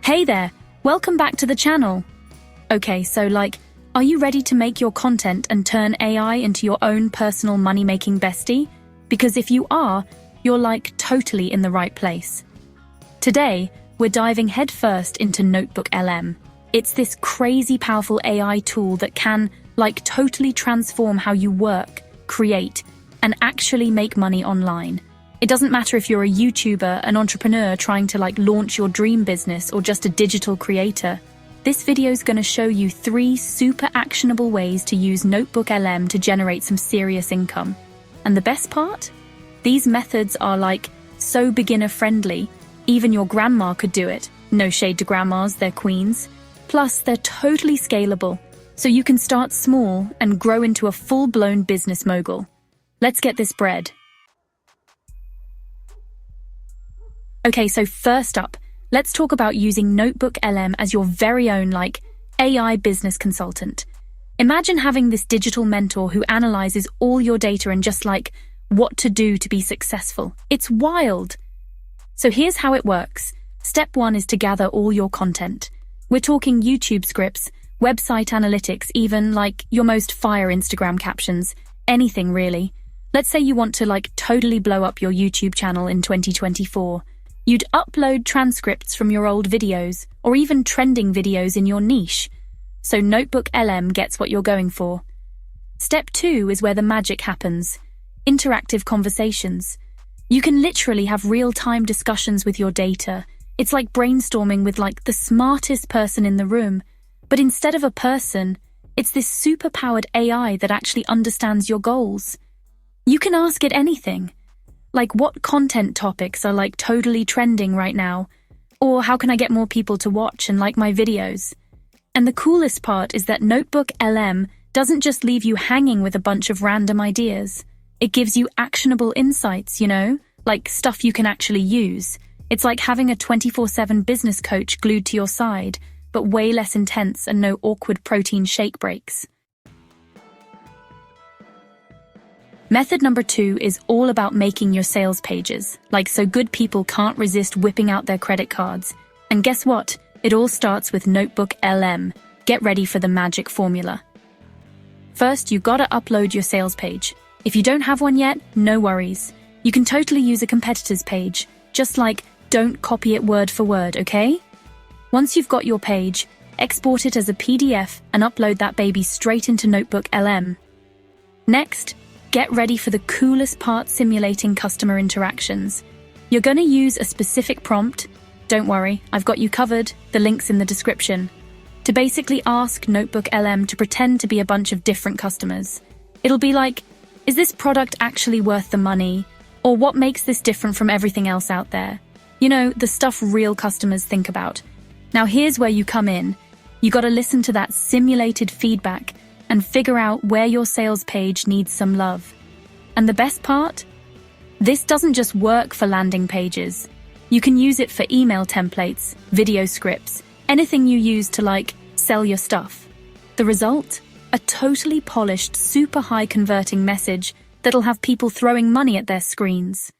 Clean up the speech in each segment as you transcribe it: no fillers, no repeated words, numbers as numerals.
Hey there, welcome back to the channel. Okay, so are you ready to make your content and turn AI into your own personal money-making bestie? Because if you are, you're totally in the right place. Today, we're diving headfirst into Notebook LM. It's this crazy powerful AI tool that can totally transform how you work, create, and actually make money online. It doesn't matter if you're a YouTuber, an entrepreneur trying to launch your dream business, or just a digital creator. This video is going to show you 3 super actionable ways to use Notebook LM to generate some serious income. And the best part? These methods are so beginner friendly, even your grandma could do it. No shade to grandmas, they're queens. Plus, they're totally scalable, so you can start small and grow into a full-blown business mogul. Let's get this bread. Okay, so first up, let's talk about using Notebook LM as your very own AI business consultant. Imagine having this digital mentor who analyzes all your data and just what to do to be successful. It's wild. So here's how it works. Step 1 is to gather all your content. We're talking YouTube scripts, website analytics, even your most fire Instagram captions, anything really. Let's say you want to totally blow up your YouTube channel in 2024. You'd upload transcripts from your old videos, or even trending videos in your niche. So Notebook LM gets what you're going for. Step 2 is where the magic happens. Interactive conversations. You can literally have real-time discussions with your data. It's like brainstorming with the smartest person in the room. But instead of a person, it's this super-powered AI that actually understands your goals. You can ask it anything. What content topics are totally trending right now? Or how can I get more people to watch and like my videos? And the coolest part is that Notebook LM doesn't just leave you hanging with a bunch of random ideas. It gives you actionable insights, stuff you can actually use. It's like having a 24/7 business coach glued to your side, but way less intense and no awkward protein shake breaks. Method number 2 is all about making your sales pages, so good people can't resist whipping out their credit cards. And guess what? It all starts with Notebook LM. Get ready for the magic formula. First, you gotta upload your sales page. If you don't have one yet, no worries. You can totally use a competitor's page. Just don't copy it word for word, okay? Once you've got your page, export it as a PDF and upload that baby straight into Notebook LM. Next, get ready for the coolest part, simulating customer interactions. You're going to use a specific prompt. Don't worry, I've got you covered. The link's in the description. To basically ask Notebook LM to pretend to be a bunch of different customers. It'll be is this product actually worth the money? Or what makes this different from everything else out there? The stuff real customers think about. Now here's where you come in. You got to listen to that simulated feedback and figure out where your sales page needs some love. And the best part? This doesn't just work for landing pages. You can use it for email templates, video scripts, anything you use to sell your stuff. The result? A totally polished, super high converting message that'll have people throwing money at their screens.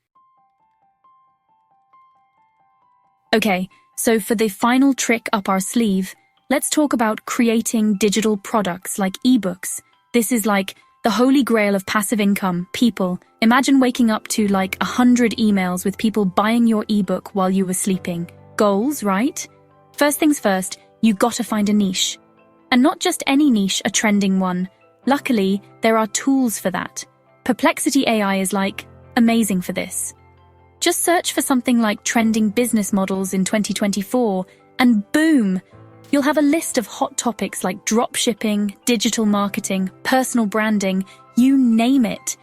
Okay, so for the final trick up our sleeve, let's talk about creating digital products like ebooks. This is the holy grail of passive income. People, imagine waking up to 100 emails with people buying your ebook while you were sleeping. Goals, right? First things first, you gotta find a niche. And not just any niche, a trending one. Luckily, there are tools for that. Perplexity AI is amazing for this. Just search for something like trending business models in 2024, and boom! You'll have a list of hot topics like dropshipping, digital marketing, personal branding, you name it.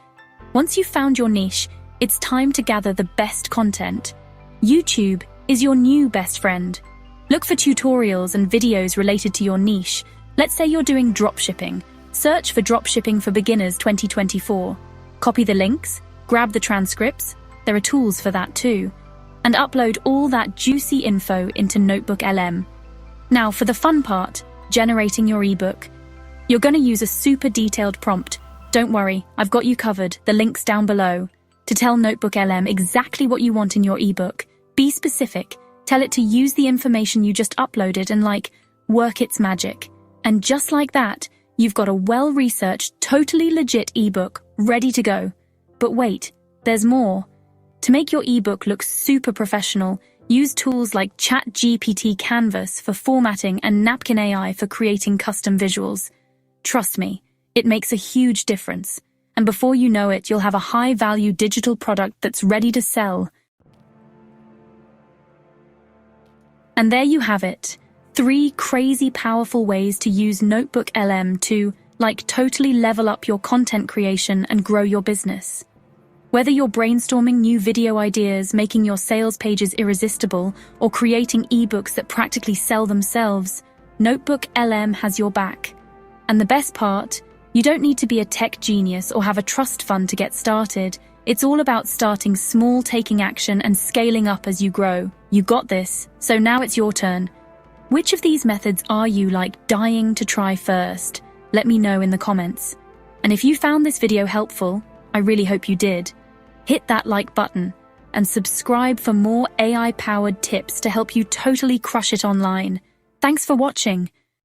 Once you've found your niche, it's time to gather the best content. YouTube is your new best friend. Look for tutorials and videos related to your niche. Let's say you're doing dropshipping. Search for Dropshipping for Beginners 2024. Copy the links, grab the transcripts, there are tools for that too, and upload all that juicy info into Notebook LM. Now for the fun part, generating your ebook. You're going to use a super detailed prompt. Don't worry, I've got you covered, the link's down below. To tell Notebook LM exactly what you want in your ebook, be specific. Tell it to use the information you just uploaded and work its magic. And just like that, you've got a well-researched, totally legit ebook ready to go. But wait, there's more. To make your ebook look super professional, use tools like ChatGPT Canvas for formatting and Napkin AI for creating custom visuals. Trust me, it makes a huge difference. And before you know it, you'll have a high-value digital product that's ready to sell. And there you have it. 3 crazy powerful ways to use Notebook LM to, totally level up your content creation and grow your business. Whether you're brainstorming new video ideas, making your sales pages irresistible, or creating ebooks that practically sell themselves, Notebook LM has your back. And the best part, you don't need to be a tech genius or have a trust fund to get started. It's all about starting small, taking action, and scaling up as you grow. You got this, so now it's your turn. Which of these methods are you dying to try first? Let me know in the comments. And if you found this video helpful, I really hope you did, hit that like button and subscribe for more AI-powered tips to help you totally crush it online. Thanks for watching.